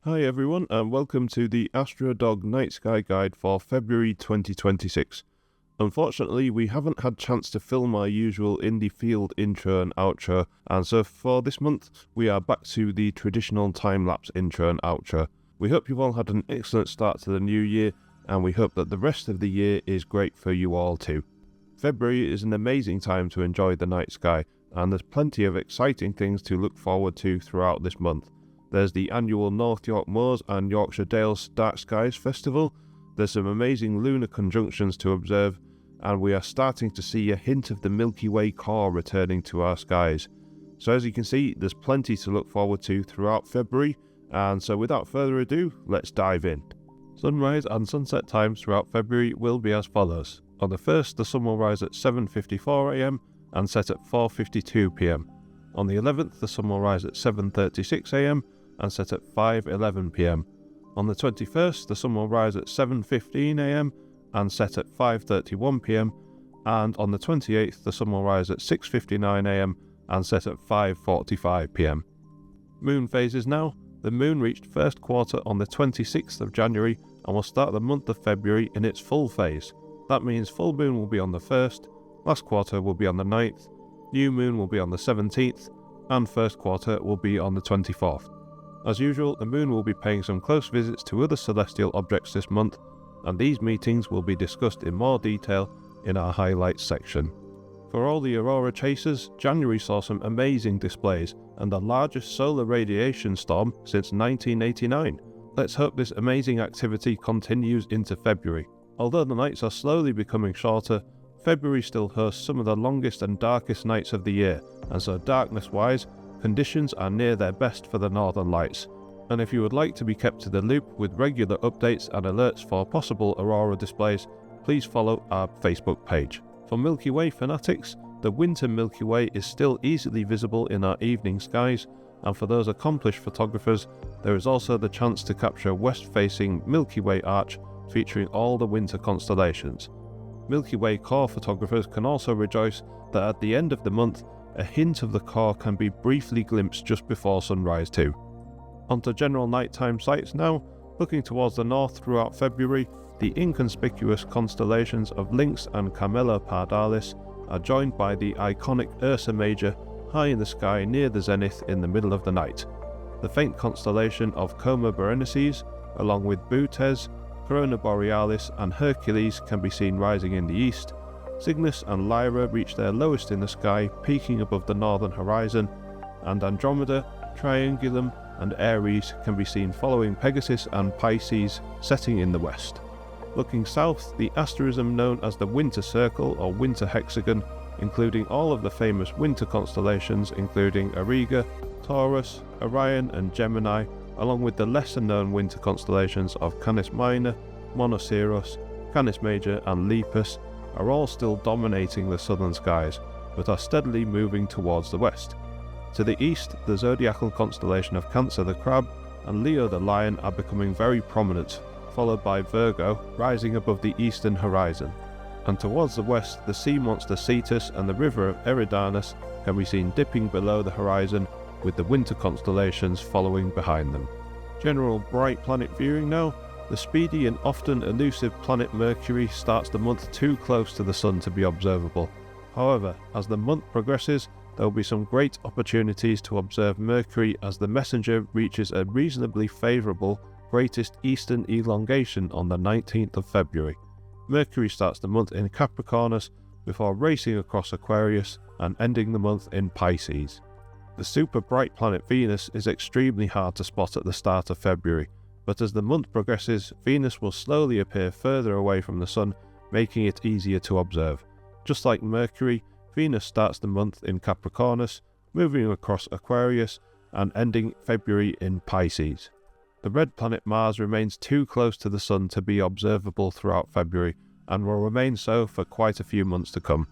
Hi everyone and welcome to the Astro Dog Night Sky Guide for February 2026. Unfortunately, we haven't had chance to film our usual indie field intro and outro, and so for this month we are back to the traditional time-lapse intro and outro. We hope you've all had an excellent start to the new year, and we hope that the rest of the year is great for you all too. February is an amazing time to enjoy the night sky, and there's plenty of exciting things to look forward to throughout this month. There's the annual North York Moors and Yorkshire Dales Dark Skies Festival, there's some amazing lunar conjunctions to observe, and we are starting to see a hint of the Milky Way core returning to our skies. So as you can see, there's plenty to look forward to throughout February, and so without further ado, let's dive in. Sunrise and sunset times throughout February will be as follows. On the 1st, the sun will rise at 7:54 am and set at 4:52 pm. On the 11th, the sun will rise at 7:36 am and set at 5:11 pm. On the 21st, the sun will rise at 7:15 am and set at 5:31 pm, and on the 28th, the sun will rise at 6:59 am and set at 5:45 pm. Moon phases now. The moon reached first quarter on the 26th of January and will start the month of February in its full phase. That means full moon will be on the 1st, last quarter will be on the 9th, new moon will be on the 17th, and first quarter will be on the 24th. As usual, the moon will be paying some close visits to other celestial objects this month, and these meetings will be discussed in more detail in our highlights section. For all the Aurora chasers, January saw some amazing displays and the largest solar radiation storm since 1989. Let's hope this amazing activity continues into February. Although the nights are slowly becoming shorter, February still hosts some of the longest and darkest nights of the year, and so darkness-wise, conditions are near their best for the northern lights. And if you would like to be kept to the loop with regular updates and alerts for possible aurora displays, please follow our Facebook page. For Milky Way fanatics, the winter Milky Way is still easily visible in our evening skies, and for those accomplished photographers, there is also the chance to capture a west-facing Milky Way arch featuring all the winter constellations. Milky Way core photographers can also rejoice that at the end of the month, a hint of the core can be briefly glimpsed just before sunrise too. Onto general nighttime sights now. Looking towards the north throughout February, the inconspicuous constellations of Lynx and Camelopardalis are joined by the iconic Ursa Major high in the sky near the zenith in the middle of the night. The faint constellation of Coma Berenices, along with Bootes, Corona Borealis and Hercules can be seen rising in the east. Cygnus and Lyra reach their lowest in the sky, peaking above the northern horizon, and Andromeda, Triangulum and Aries can be seen following Pegasus and Pisces, setting in the west. Looking south, the asterism known as the Winter Circle or Winter Hexagon, including all of the famous winter constellations including Auriga, Taurus, Orion and Gemini, along with the lesser known winter constellations of Canis Minor, Monoceros, Canis Major and Lepus, are all still dominating the southern skies, but are steadily moving towards the west. To the east, the zodiacal constellation of Cancer the Crab and Leo the Lion are becoming very prominent, followed by Virgo rising above the eastern horizon. And towards the west, the sea monster Cetus and the river of Eridanus can be seen dipping below the horizon, with the winter constellations following behind them. General bright planet viewing now. The speedy and often elusive planet Mercury starts the month too close to the sun to be observable. However, as the month progresses, there will be some great opportunities to observe Mercury as the messenger reaches a reasonably favourable greatest eastern elongation on the 19th of February. Mercury starts the month in Capricornus before racing across Aquarius and ending the month in Pisces. The super bright planet Venus is extremely hard to spot at the start of February, but as the month progresses, Venus will slowly appear further away from the Sun, making it easier to observe. Just like Mercury, Venus starts the month in Capricornus, moving across Aquarius, and ending February in Pisces. The red planet Mars remains too close to the Sun to be observable throughout February, and will remain so for quite a few months to come.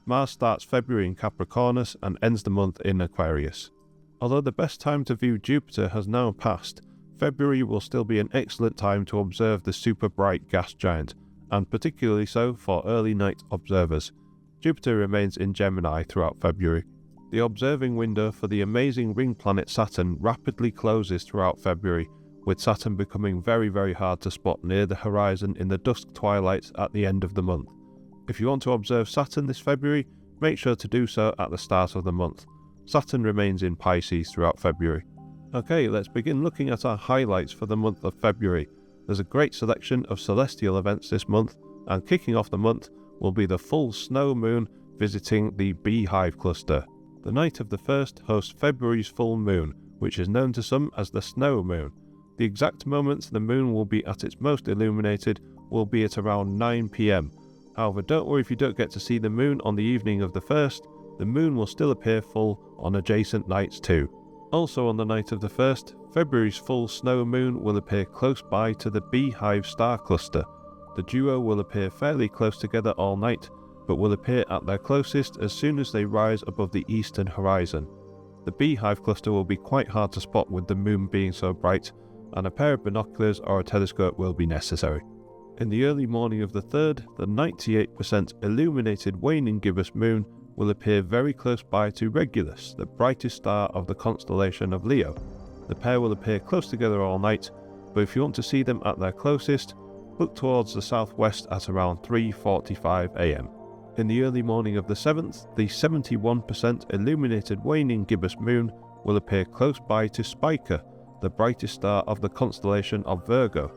Mars starts February in Capricornus and ends the month in Aquarius. Although the best time to view Jupiter has now passed, February will still be an excellent time to observe the super bright gas giant, and particularly so for early night observers. Jupiter remains in Gemini throughout February. The observing window for the amazing ring planet Saturn rapidly closes throughout February, with Saturn becoming very hard to spot near the horizon in the dusk twilight at the end of the month. If you want to observe Saturn this February, make sure to do so at the start of the month. Saturn remains in Pisces throughout February. Okay, let's begin looking at our highlights for the month of February. There's a great selection of celestial events this month, and kicking off the month will be the full snow moon visiting the Beehive cluster. The night of the 1st hosts February's full moon, which is known to some as the snow moon. The exact moment the moon will be at its most illuminated will be at around 9 PM. However, don't worry if you don't get to see the moon on the evening of the 1st, the moon will still appear full on adjacent nights too. Also on the night of the 1st, February's full snow moon will appear close by to the Beehive star cluster. The duo will appear fairly close together all night, but will appear at their closest as soon as they rise above the eastern horizon. The Beehive cluster will be quite hard to spot with the moon being so bright, and a pair of binoculars or a telescope will be necessary. In the early morning of the 3rd, the 98% illuminated waning gibbous moon will appear very close by to Regulus, the brightest star of the constellation of Leo. The pair will appear close together all night, but if you want to see them at their closest, look towards the southwest at around 3:45 AM. In the early morning of the 7th, the 71% illuminated waning gibbous moon will appear close by to Spica, the brightest star of the constellation of Virgo.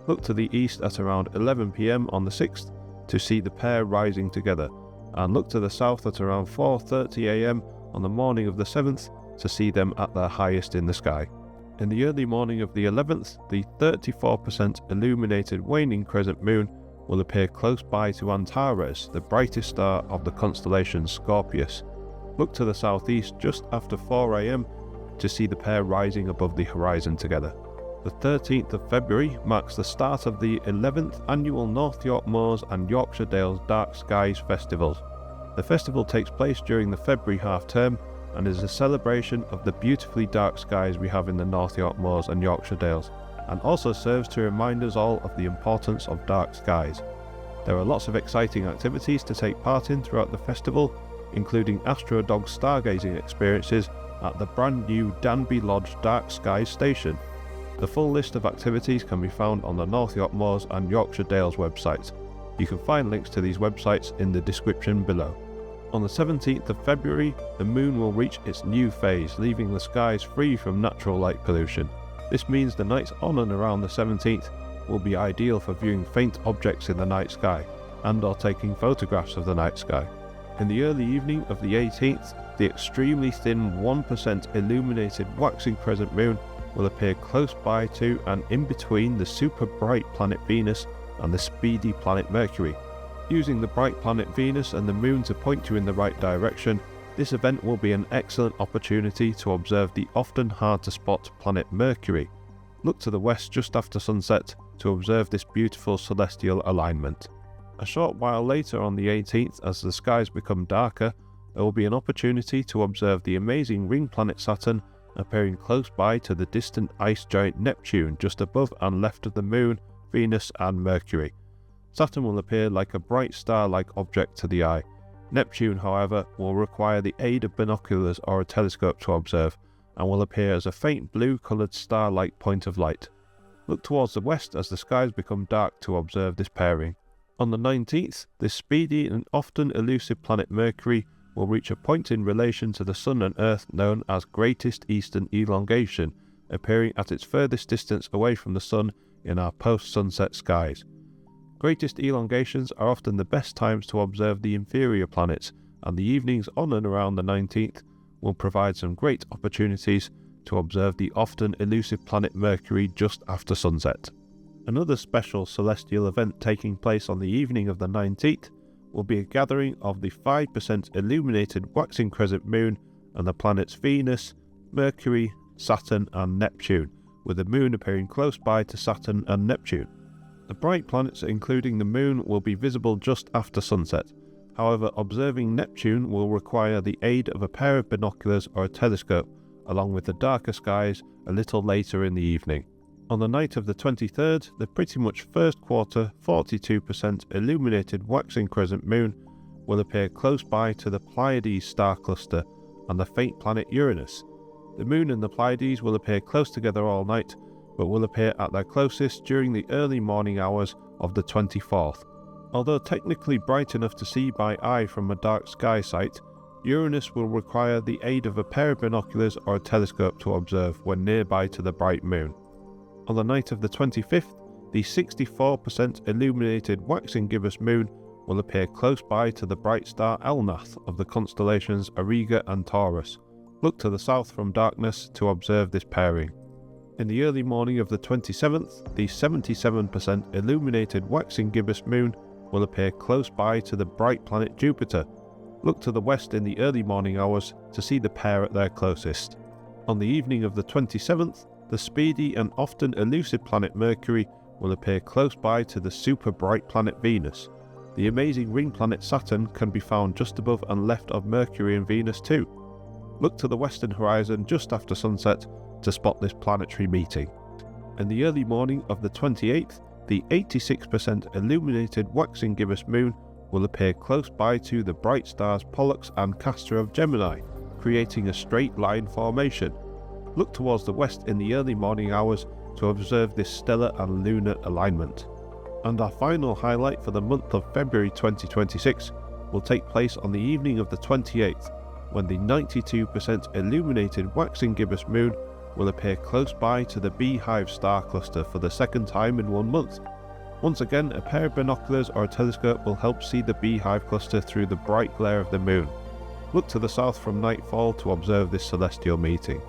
Look to the east at around 11 PM on the 6th to see the pair rising together, and look to the south at around 4:30 AM on the morning of the 7th to see them at their highest in the sky. In the early morning of the 11th, the 34% illuminated waning crescent moon will appear close by to Antares, the brightest star of the constellation Scorpius. Look to the southeast just after 4 AM to see the pair rising above the horizon together. The 13th of February marks the start of the 11th annual North York Moors and Yorkshire Dales Dark Skies Festivals. The festival takes place during the February half-term and is a celebration of the beautifully dark skies we have in the North York Moors and Yorkshire Dales, and also serves to remind us all of the importance of dark skies. There are lots of exciting activities to take part in throughout the festival, including Astro dog stargazing experiences at the brand new Danby Lodge Dark Skies station. The full list of activities can be found on the North York Moors and Yorkshire Dales websites. You can find links to these websites in the description below. On the 17th of February, the moon will reach its new phase, leaving the skies free from natural light pollution. This means the nights on and around the 17th will be ideal for viewing faint objects in the night sky and/or taking photographs of the night sky. In the early evening of the 18th, the extremely thin 1% illuminated waxing crescent moon will appear close by to and in between the super bright planet Venus and the speedy planet Mercury. Using the bright planet Venus and the moon to point you in the right direction, this event will be an excellent opportunity to observe the often hard to spot planet Mercury. Look to the west just after sunset to observe this beautiful celestial alignment. A short while later on the 18th, as the skies become darker, there will be an opportunity to observe the amazing ring planet Saturn appearing close by to the distant ice giant Neptune just above and left of the moon, Venus and Mercury. Saturn will appear like a bright star-like object to the eye. Neptune, however, will require the aid of binoculars or a telescope to observe, and will appear as a faint blue-coloured star-like point of light. Look towards the west as the skies become dark to observe this pairing. On the 19th, this speedy and often elusive planet Mercury will reach a point in relation to the Sun and Earth known as greatest eastern elongation, appearing at its furthest distance away from the Sun in our post-sunset skies. Greatest elongations are often the best times to observe the inferior planets, and the evenings on and around the 19th will provide some great opportunities to observe the often elusive planet Mercury just after sunset. Another special celestial event taking place on the evening of the 19th will be a gathering of the 5% illuminated waxing crescent moon and the planets Venus, Mercury, Saturn and Neptune, with the moon appearing close by to Saturn and Neptune. The bright planets, including the moon, will be visible just after sunset. However, observing Neptune will require the aid of a pair of binoculars or a telescope, along with the darker skies a little later in the evening. On the night of the 23rd, the pretty much first quarter 42% illuminated waxing crescent moon will appear close by to the Pleiades star cluster and the faint planet Uranus. The moon and the Pleiades will appear close together all night, but will appear at their closest during the early morning hours of the 24th. Although technically bright enough to see by eye from a dark sky site, Uranus will require the aid of a pair of binoculars or a telescope to observe when nearby to the bright moon. On the night of the 25th, the 64% illuminated waxing gibbous moon will appear close by to the bright star Elnath of the constellations Auriga and Taurus. Look to the south from darkness to observe this pairing. In the early morning of the 27th, the 77% illuminated waxing gibbous moon will appear close by to the bright planet Jupiter. Look to the west in the early morning hours to see the pair at their closest. On the evening of the 27th, the speedy and often elusive planet Mercury will appear close by to the super bright planet Venus. The amazing ring planet Saturn can be found just above and left of Mercury and Venus too. Look to the western horizon just after sunset to spot this planetary meeting. In the early morning of the 28th, the 86% illuminated waxing gibbous moon will appear close by to the bright stars Pollux and Castor of Gemini, creating a straight line formation. Look towards the west in the early morning hours to observe this stellar and lunar alignment. And our final highlight for the month of February 2026 will take place on the evening of the 28th, when the 92% illuminated waxing gibbous moon will appear close by to the Beehive star cluster for the second time in 1 month. Once again, a pair of binoculars or a telescope will help see the Beehive cluster through the bright glare of the moon. Look to the south from nightfall to observe this celestial meeting.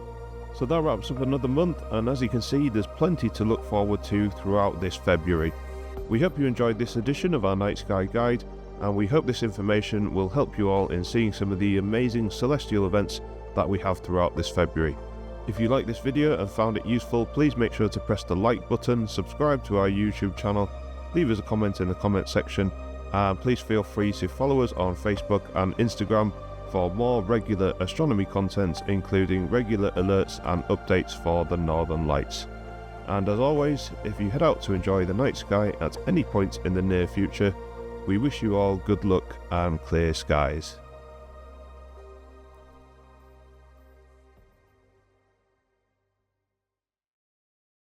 So that wraps up another month, and as you can see, there's plenty to look forward to throughout this February. We hope you enjoyed this edition of our Night Sky Guide, and we hope this information will help you all in seeing some of the amazing celestial events that we have throughout this February. If you liked this video and found it useful, please make sure to press the like button, subscribe to our YouTube channel, leave us a comment in the comment section, and please feel free to follow us on Facebook and Instagram for more regular astronomy content, including regular alerts and updates for the Northern Lights. And as always, if you head out to enjoy the night sky at any point in the near future, we wish you all good luck and clear skies.